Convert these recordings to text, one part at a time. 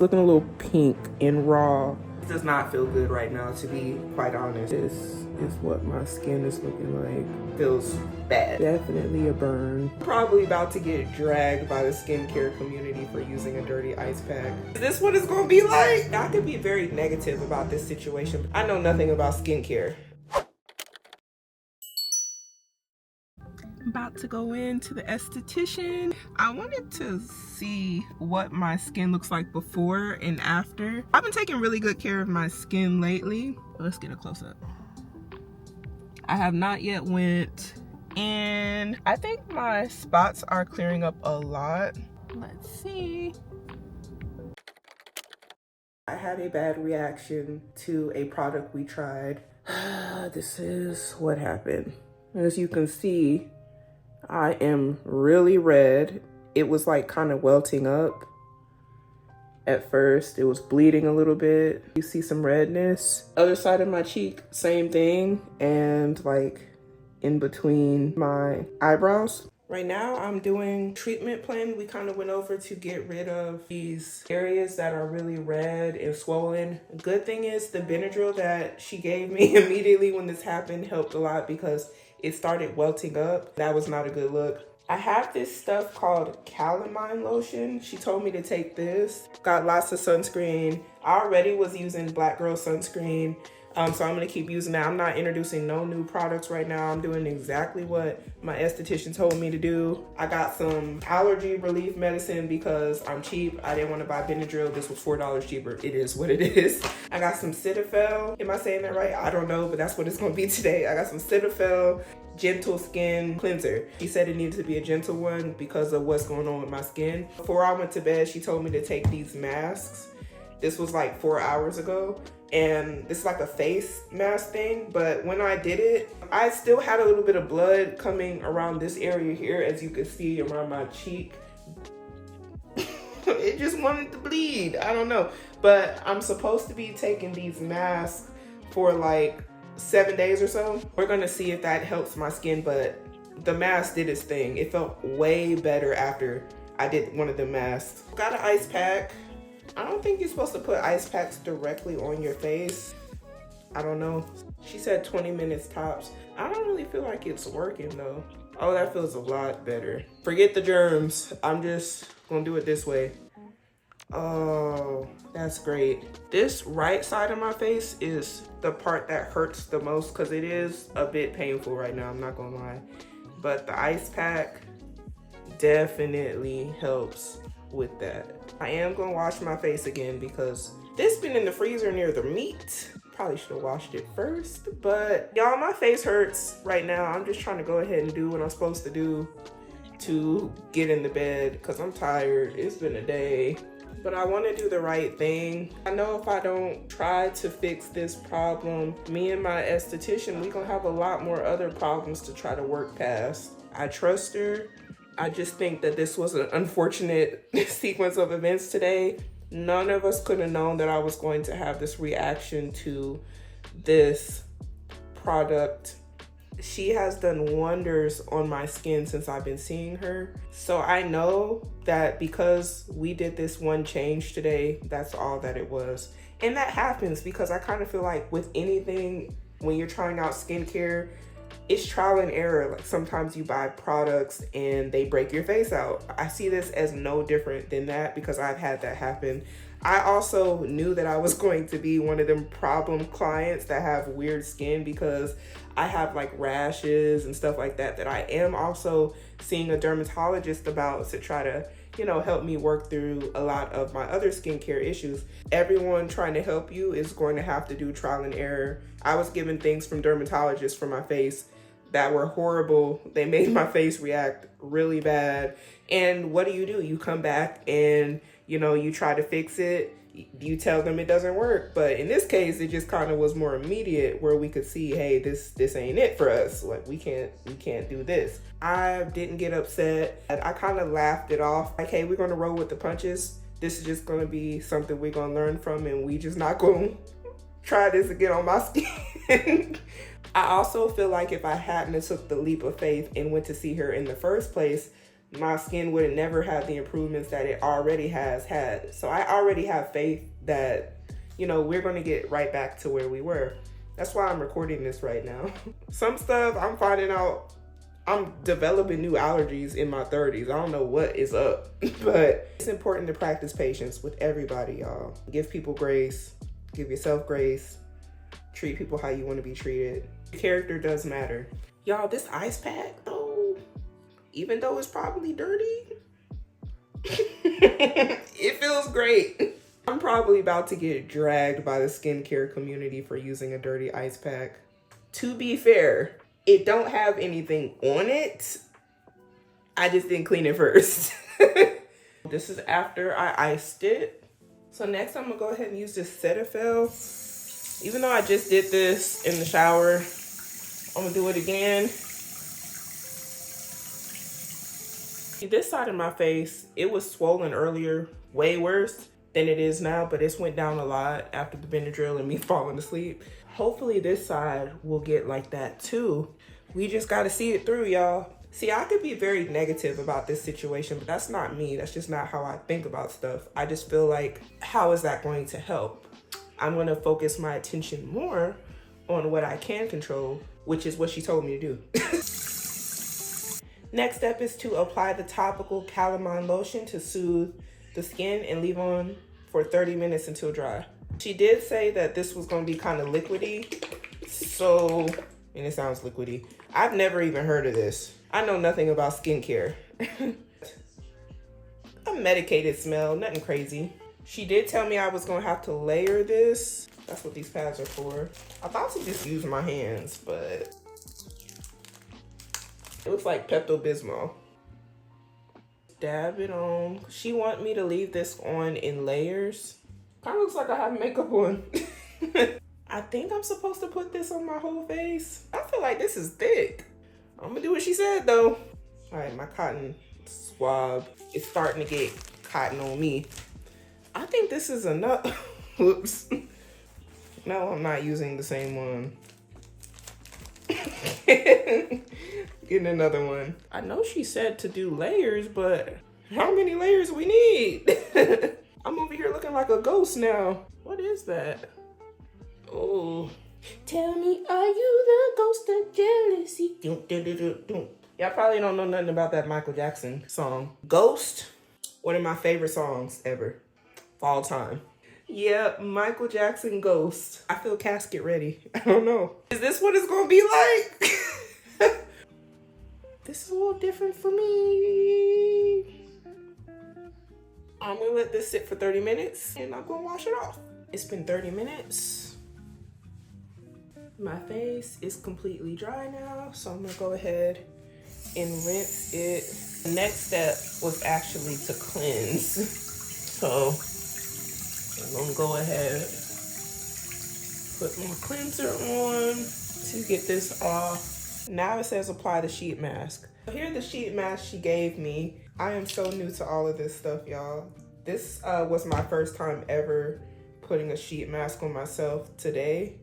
Looking a little pink and raw. It does not feel good right now, to be quite honest. This is what my skin is looking like. Feels bad. Definitely a burn. Probably about to get dragged by the skincare community for using a dirty ice pack. Is this what it's gonna be like? I could be very negative about this situation. I know nothing about skincare. About to go into the esthetician. I wanted to see what my skin looks like before and after. I've been taking really good care of my skin lately. Let's get a close-up. I have not yet went, and I think my spots are clearing up a lot. Let's see. I had a bad reaction to a product we tried. This is what happened. As you can see, I am really red. It was like kind of welting up at first. It was bleeding a little bit. You see some redness. Other side of my cheek, same thing. And like in between my eyebrows. Right now I'm doing treatment plan. We kind of went over to get rid of these areas that are really red and swollen. Good thing is the Benadryl that she gave me immediately when this happened helped a lot because it started welting up. That was not a good look. I have this stuff called calamine lotion. She told me to take this. Got lots of sunscreen. I already was using Black Girl sunscreen. So I'm gonna keep using that. I'm not introducing no new products right now. I'm doing exactly what my esthetician told me to do. I got some allergy relief medicine because I'm cheap. I didn't want to buy Benadryl. This was $4 cheaper. It is what it is. I got some Cetaphil. Am I saying that right? I don't know, but that's what it's gonna be today. I got some Cetaphil gentle skin cleanser. She said it needed to be a gentle one because of what's going on with my skin. Before I went to bed, she told me to take these masks. This was like 4 hours ago. And it's like a face mask thing, but when I did it, I still had a little bit of blood coming around this area here, as you can see around my cheek. It just wanted to bleed. I don't know, but I'm supposed to be taking these masks for like 7 days or so. We're gonna see if that helps my skin, but the mask did its thing. It felt way better after I did one of the masks. Got an ice pack. I don't think you're supposed to put ice packs directly on your face. I don't know. She said 20 minutes tops. I don't really feel like it's working though. Oh, that feels a lot better. Forget the germs. I'm just gonna do it this way. Oh, that's great. This right side of my face is the part that hurts the most because it is a bit painful right now, I'm not gonna lie. But the ice pack definitely helps with that. I am gonna wash my face again because this been in the freezer near the meat. Probably should have washed it first, but y'all, my face hurts right now. I'm just trying to go ahead and do what I'm supposed to do to get in the bed because I'm tired. It's been a day, but I want to do the right thing. I know if I don't try to fix this problem, me and my esthetician, we gonna have a lot more other problems to try to work past. I trust her. I just think that this was an unfortunate sequence of events today. None of us could have known that I was going to have this reaction to this product. She has done wonders on my skin since I've been seeing her. So I know that because we did this one change today, that's all that it was. And that happens because I kind of feel like with anything, when you're trying out skincare, it's trial and error. Like sometimes you buy products and they break your face out. I see this as no different than that because I've had that happen. I also knew that I was going to be one of them problem clients that have weird skin because I have like rashes and stuff like that I am also seeing a dermatologist about to try to, you know, help me work through a lot of my other skincare issues. Everyone trying to help you is going to have to do trial and error. I was given things from dermatologists for my face that were horrible. They made my face react really bad. And what do? You come back and, you know, you try to fix it. You tell them it doesn't work. But in this case, it just kind of was more immediate where we could see, hey, this ain't it for us. Like we can't do this. I didn't get upset. I kind of laughed it off. Like, hey, we're gonna roll with the punches. This is just gonna be something we're gonna learn from, and we just not gonna try this again on my skin. I also feel like if I hadn't took the leap of faith and went to see her in the first place, my skin would have never had the improvements that it already has had. So I already have faith that, you know, we're gonna get right back to where we were. That's why I'm recording this right now. Some stuff I'm finding out, I'm developing new allergies in my 30s. I don't know what is up, but it's important to practice patience with everybody, y'all. Give people grace, give yourself grace, treat people how you want to be treated. Character does matter. Y'all, this ice pack though, even though it's probably dirty, it feels great. I'm probably about to get dragged by the skincare community for using a dirty ice pack. To be fair, it don't have anything on it. I just didn't clean it first. This is after I iced it. So next I'm gonna go ahead and use this Cetaphil. Even though I just did this in the shower, I'm gonna do it again. This side of my face, it was swollen earlier, way worse than it is now, but it's went down a lot after the Benadryl and me falling asleep. Hopefully this side will get like that too. We just gotta see it through, y'all. See, I could be very negative about this situation, but that's not me. That's just not how I think about stuff. I just feel like, how is that going to help? I'm gonna focus my attention more on what I can control, which is what she told me to do. Next step is to apply the topical calamine lotion to soothe the skin and leave on for 30 minutes until dry. She did say that this was going to be kind of liquidy, so, and it sounds liquidy. I've never even heard of this. I know nothing about skincare. A medicated smell, nothing crazy. She did tell me I was going to have to layer this. That's what these pads are for. I thought to just use my hands, but it looks like Pepto-Bismol. Dab it on. She want me to leave this on in layers. Kind of looks like I have makeup on. I think I'm supposed to put this on my whole face. I feel like this is thick. I'm gonna do what she said though. All right, my cotton swab is starting to get cotton on me. I think this is enough. Whoops. No, I'm not using the same one. Getting another one. I know she said to do layers, but how many layers we need? I'm over here looking like a ghost now. What is that? Oh. Tell me, are you the ghost of jealousy? Y'all probably don't know nothing about that Michael Jackson song. Ghost, one of my favorite songs ever, of all time. Yeah, Michael Jackson, Ghost. I feel casket ready. I don't know. Is this what it's gonna be like? This is a little different for me. I'm gonna let this sit for 30 minutes and I'm gonna wash it off. It's been 30 minutes. My face is completely dry now, so I'm gonna go ahead and rinse it. The next step was actually to cleanse. So I'm gonna go ahead, put my cleanser on to get this off. Now it says apply the sheet mask. Here's the sheet mask she gave me. I am so new to all of this stuff, y'all. This was my first time ever putting a sheet mask on myself today.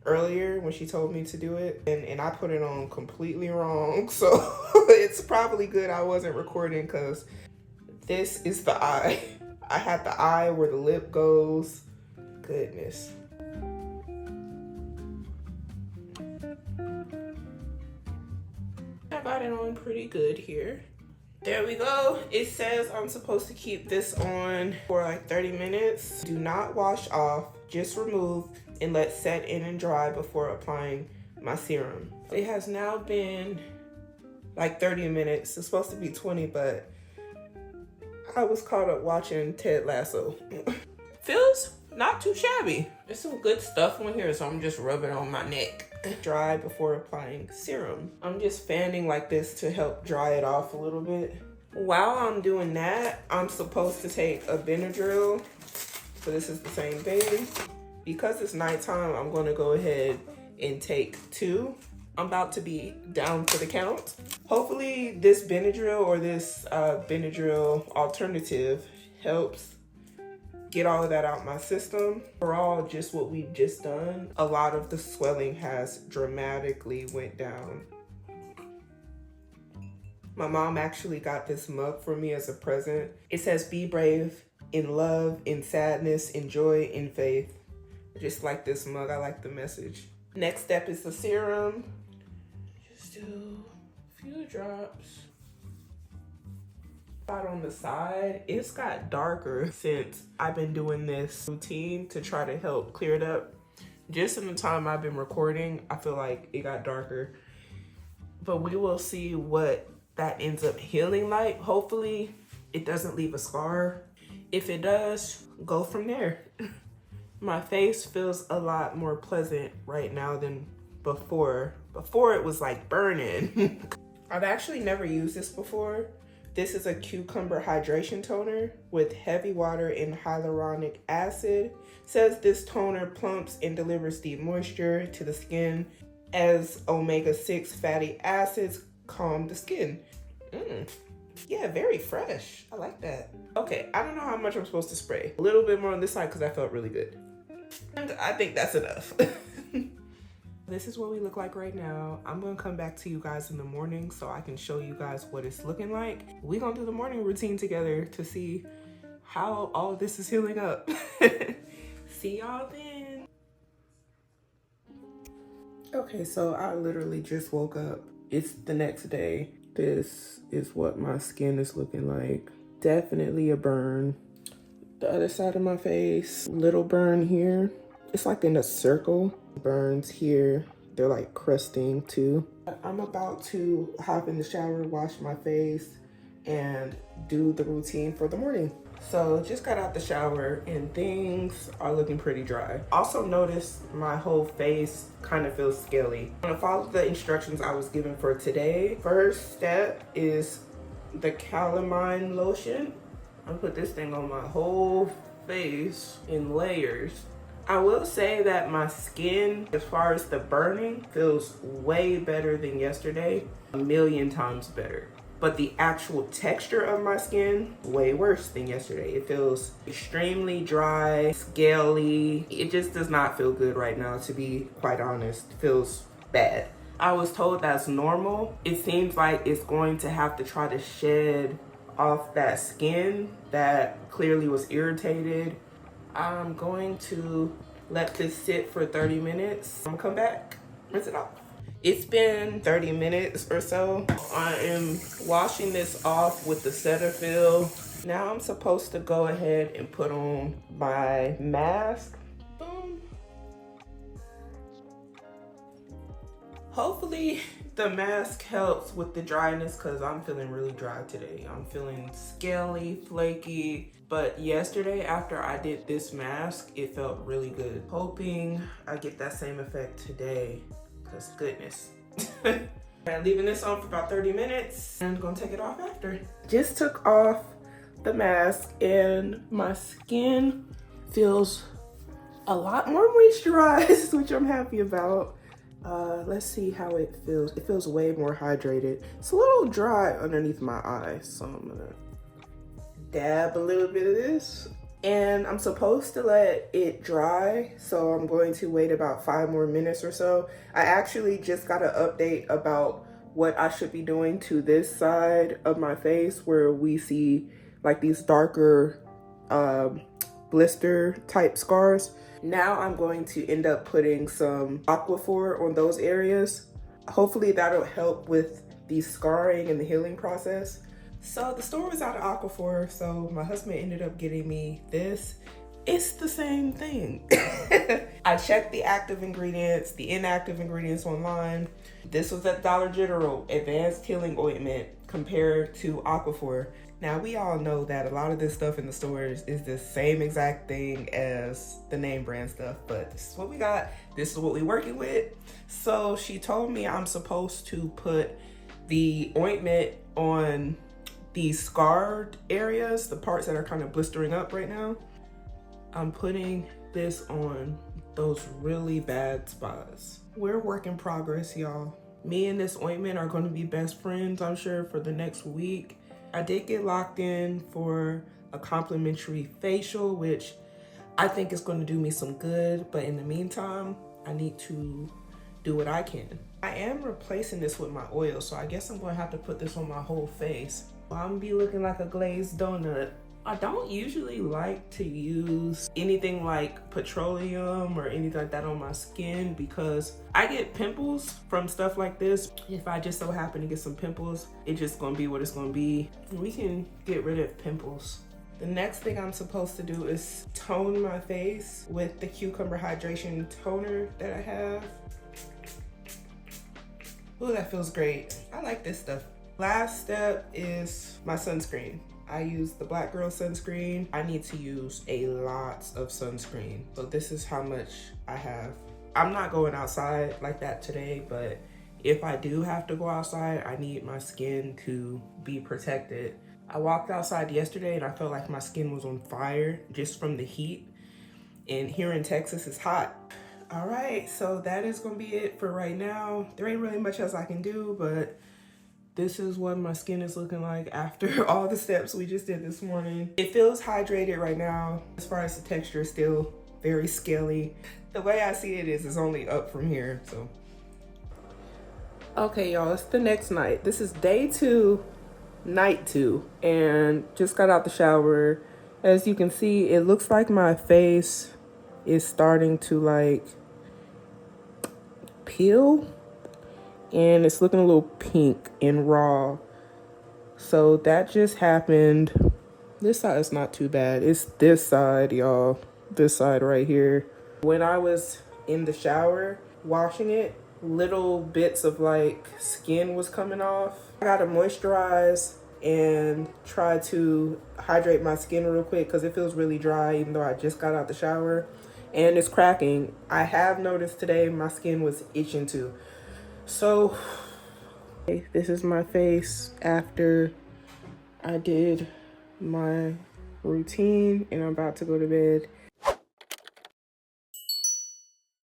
Earlier when she told me to do it, and I put it on completely wrong. So it's probably good I wasn't recording because this is the eye. I had the eye where the lip goes. Goodness. I got it on pretty good here. There we go. It says I'm supposed to keep this on for like 30 minutes. Do not wash off, just remove and let set in and dry before applying my serum. It has now been like 30 minutes. It's supposed to be 20, but I was caught up watching Ted Lasso. Feels not too shabby. There's some good stuff on here, so I'm just rubbing on my neck. Dry before applying serum. I'm just fanning like this to help dry it off a little bit. While I'm doing that, I'm supposed to take a Benadryl. So this is the same thing. Because it's nighttime, I'm gonna go ahead and take 2. I'm about to be down for the count. Hopefully this Benadryl or this Benadryl alternative helps get all of that out my system. Overall, just what we've just done, a lot of the swelling has dramatically went down. My mom actually got this mug for me as a present. It says, "Be brave in love, in sadness, in joy, in faith." I just like this mug. I like the message. Next step is the serum. Just do a few drops. Out on the side, it's got darker since I've been doing this routine to try to help clear it up. Just in the time I've been recording, I feel like it got darker. But we will see what that ends up healing like. Hopefully it doesn't leave a scar. If it does, go from there. My face feels a lot more pleasant right now than before. Before it was like burning. I've actually never used this before. This is a cucumber hydration toner with heavy water and hyaluronic acid. Says this toner plumps and delivers deep moisture to the skin as omega-6 fatty acids calm the skin. Yeah, very fresh. I like that. Okay, I don't know how much I'm supposed to spray. A little bit more on this side because I felt really good. And I think that's enough. This is what we look like right now. I'm gonna come back to you guys in the morning so I can show you guys what it's looking like. We're gonna do the morning routine together to see how all of this is healing up. See y'all then. Okay, so I literally just woke up. It's the next day. This is what my skin is looking like. Definitely a burn. The other side of my face, little burn here. It's like in a circle. Burns here. They're like crusting too. I'm about to hop in the shower, wash my face, and do the routine for the morning. So just got out the shower and things are looking pretty dry. Also noticed my whole face kind of feels scaly. I'm gonna follow the instructions I was given for today. First step is the calamine lotion. I'm gonna put this thing on my whole face in layers. I will say that my skin, as far as the burning, feels way better than yesterday, 1,000,000 times better. But the actual texture of my skin, way worse than yesterday. It feels extremely dry, scaly. It just does not feel good right now, to be quite honest. It feels bad. I was told that's normal. It seems like it's going to have to try to shed off that skin that clearly was irritated. I'm going to let this sit for 30 minutes. I'm gonna come back, rinse it off. It's been 30 minutes or so. I am washing this off with the Cetaphil. Now I'm supposed to go ahead and put on my mask. Boom. Hopefully the mask helps with the dryness because I'm feeling really dry today. I'm feeling scaly, flaky. But yesterday after I did this mask, it felt really good. Hoping I get that same effect today. Cause goodness. I'm leaving this on for about 30 minutes and I'm gonna take it off after. Just took off the mask and my skin feels a lot more moisturized, which I'm happy about. Let's see how it feels. It feels way more hydrated. It's a little dry underneath my eyes, so I'm gonna dab a little bit of this. And I'm supposed to let it dry, so I'm going to wait about 5 more minutes or so. I actually just got an update about what I should be doing to this side of my face where we see like these darker blister type scars. Now I'm going to end up putting some Aquaphor on those areas. Hopefully that'll help with the scarring and the healing process. So the store was out of Aquaphor, so my husband ended up getting me this. It's the same thing. I checked the active ingredients, the inactive ingredients online. This was at Dollar General, advanced healing ointment compared to Aquaphor. Now we all know that a lot of this stuff in the stores is the same exact thing as the name brand stuff, but this is what we got. This is what we're working with. So she told me I'm supposed to put the ointment on these scarred areas, the parts that are kind of blistering up right now. I'm putting this on those really bad spots. We're work in progress, y'all. Me and this ointment are going to be best friends, I'm sure, for the next week. I did get locked in for a complimentary facial, which I think is going to do me some good. But in the meantime, I need to do what I can. I am replacing this with my oil, so I guess I'm gonna have to put this on my whole face. I'm gonna be looking like a glazed donut. I don't usually like to use anything like petroleum or anything like that on my skin because I get pimples from stuff like this. If I just so happen to get some pimples, it's just gonna be what it's gonna be. We can get rid of pimples. The next thing I'm supposed to do is tone my face with the Cucumber Hydration Toner that I have. Ooh, that feels great. I like this stuff. Last step is my sunscreen. I use the Black Girl sunscreen. I need to use a lot of sunscreen. So this is how much I have. I'm not going outside like that today, but if I do have to go outside, I need my skin to be protected. I walked outside yesterday and I felt like my skin was on fire just from the heat. And here in Texas, it's hot. All right, so that is gonna be it for right now. There ain't really much else I can do, but this is what my skin is looking like after all the steps we just did this morning. It feels hydrated right now. As far as the texture, is still very scaly. The way I see it is it's only up from here, so. Okay, y'all, it's the next night. This is day 2, night 2, and just got out the shower. As you can see, it looks like my face is starting to like peel, and it's looking a little pink and raw. So that just happened. This side is not too bad. It's this side, y'all. This side right here. When I was in the shower washing it, little bits of like skin was coming off. I gotta moisturize and try to hydrate my skin real quick because it feels really dry even though I just got out the shower. And it's cracking. I have noticed today my skin was itching too. So this is my face after I did my routine and I'm about to go to bed.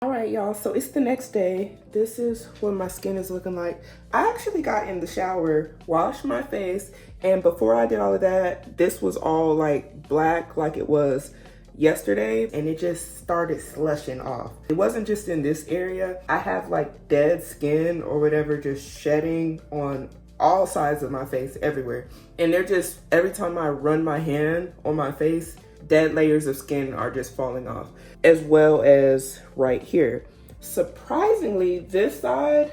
All right, y'all, so it's the next day. This is what my skin is looking like. I actually got in the shower, washed my face, and before I did all of that, this was all like black like it was yesterday, and it just started slushing off. It wasn't just in this area. I have like dead skin or whatever just shedding on all sides of my face, everywhere. And they're just, every time I run my hand on my face, dead layers of skin are just falling off, as well as right here. Surprisingly, this side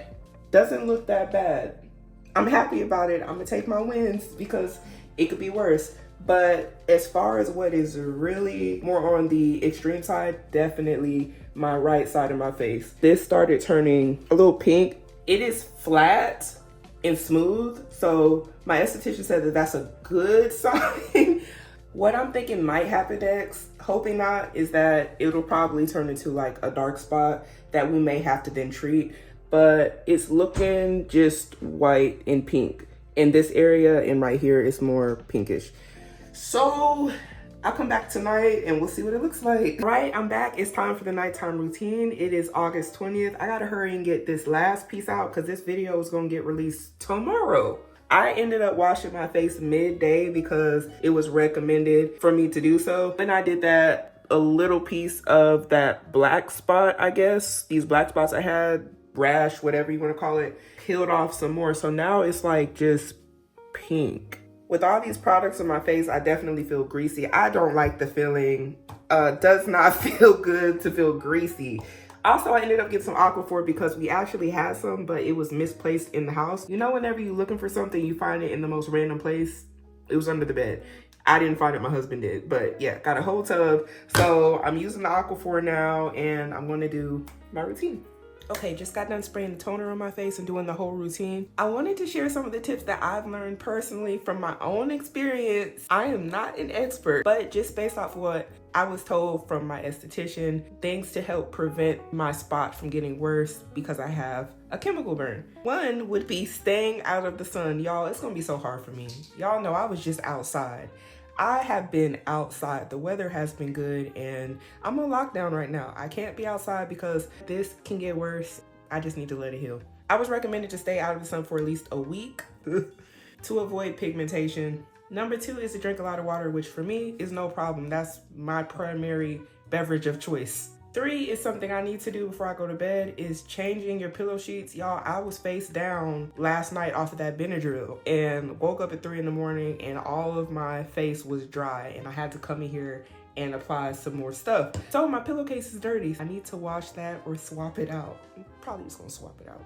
doesn't look that bad. I'm happy about it. I'm gonna take my wins because it could be worse. But as far as what is really more on the extreme side, definitely my right side of my face. This started turning a little pink. It is flat and smooth, so my esthetician said that that's a good sign. What I'm thinking might happen next, hoping not, is that it'll probably turn into like a dark spot that we may have to then treat. But it's looking just white and pink. In this area and right here, it's more pinkish. So I'll come back tonight and we'll see what it looks like. Right, I'm back. It's time for the nighttime routine. It is August 20th. I gotta hurry and get this last piece out because this video is gonna get released tomorrow. I ended up washing my face midday because it was recommended for me to do so. Then I did that, a little piece of that black spot, I guess. These black spots I had, rash, whatever you want to call it, peeled off some more. So now it's like just pink. With all these products on my face, I definitely feel greasy. I don't like the feeling. Does not feel good to feel greasy. Also, I ended up getting some Aquaphor because we actually had some, but it was misplaced in the house. You know, whenever you're looking for something, you find it in the most random place. It was under the bed. I didn't find it, my husband did. But yeah, got a whole tub. So I'm using the Aquaphor now and I'm gonna do my routine. Okay, just got done spraying the toner on my face and doing the whole routine. I wanted to share some of the tips that I've learned personally from my own experience. I am not an expert, but just based off what I was told from my esthetician, things to help prevent my spot from getting worse because I have a chemical burn. One would be staying out of the sun. Y'all, it's gonna be so hard for me. Y'all know I was just outside. I have been outside. The weather has been good and I'm on lockdown right now. I can't be outside because this can get worse. I just need to let it heal. I was recommended to stay out of the sun for at least a week to avoid pigmentation. Number 2 is to drink a lot of water, which for me is no problem. That's my primary beverage of choice. 3 is something I need to do before I go to bed, is changing your pillow sheets. Y'all, I was face down last night off of that Benadryl and woke up at 3 in the morning and all of my face was dry and I had to come in here and apply some more stuff. So my pillowcase is dirty. I need to wash that or swap it out. I'm probably just gonna swap it out.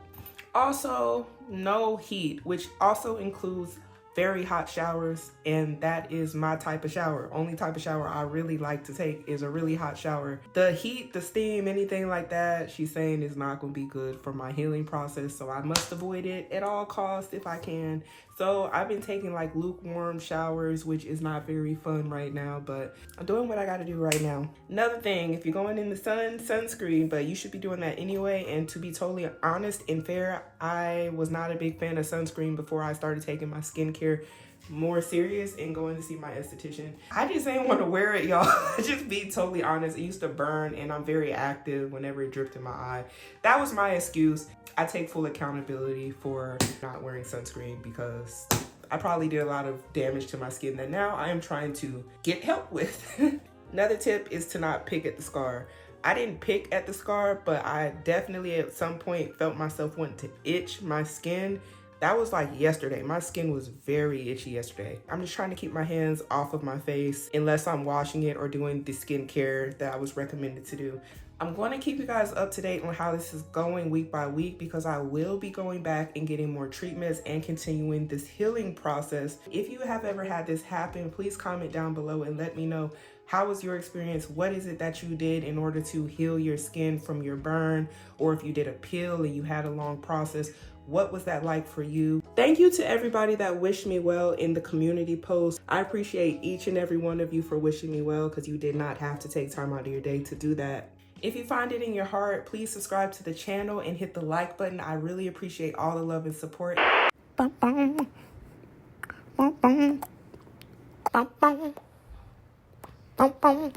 Also, no heat, which also includes very hot showers, and that is my type of shower. Only type of shower I really like to take is a really hot shower. The heat, the steam, anything like that, she's saying is not going to be good for my healing process, so I must avoid it at all costs if I can. So I've been taking like lukewarm showers, which is not very fun right now, but I'm doing what I got to do right now. Another thing, if you're going in the sun, sunscreen, but you should be doing that anyway. And to be totally honest and fair, I was not a big fan of sunscreen before I started taking my skincare more serious and going to see my esthetician. I just didn't want to wear it, y'all. Just be totally honest. It used to burn and I'm very active whenever it dripped in my eye. That was my excuse. I take full accountability for not wearing sunscreen because I probably did a lot of damage to my skin that now I am trying to get help with. Another tip is to not pick at the scar. I didn't pick at the scar, but I definitely at some point felt myself wanting to itch my skin. That was like yesterday. My skin was very itchy yesterday. I'm just trying to keep my hands off of my face unless I'm washing it or doing the skincare that I was recommended to do. I'm going to keep you guys up to date on how this is going week by week because I will be going back and getting more treatments and continuing this healing process. If you have ever had this happen, please comment down below and let me know. How was your experience? What is it that you did in order to heal your skin from your burn? Or if you did a peel and you had a long process, what was that like for you? Thank you to everybody that wished me well in the community post. I appreciate each and every one of you for wishing me well because you did not have to take time out of your day to do that. If you find it in your heart, please subscribe to the channel and hit the like button. I really appreciate all the love and support. Bum, bum. Bum, bum. Bum, bum. Bum, bum.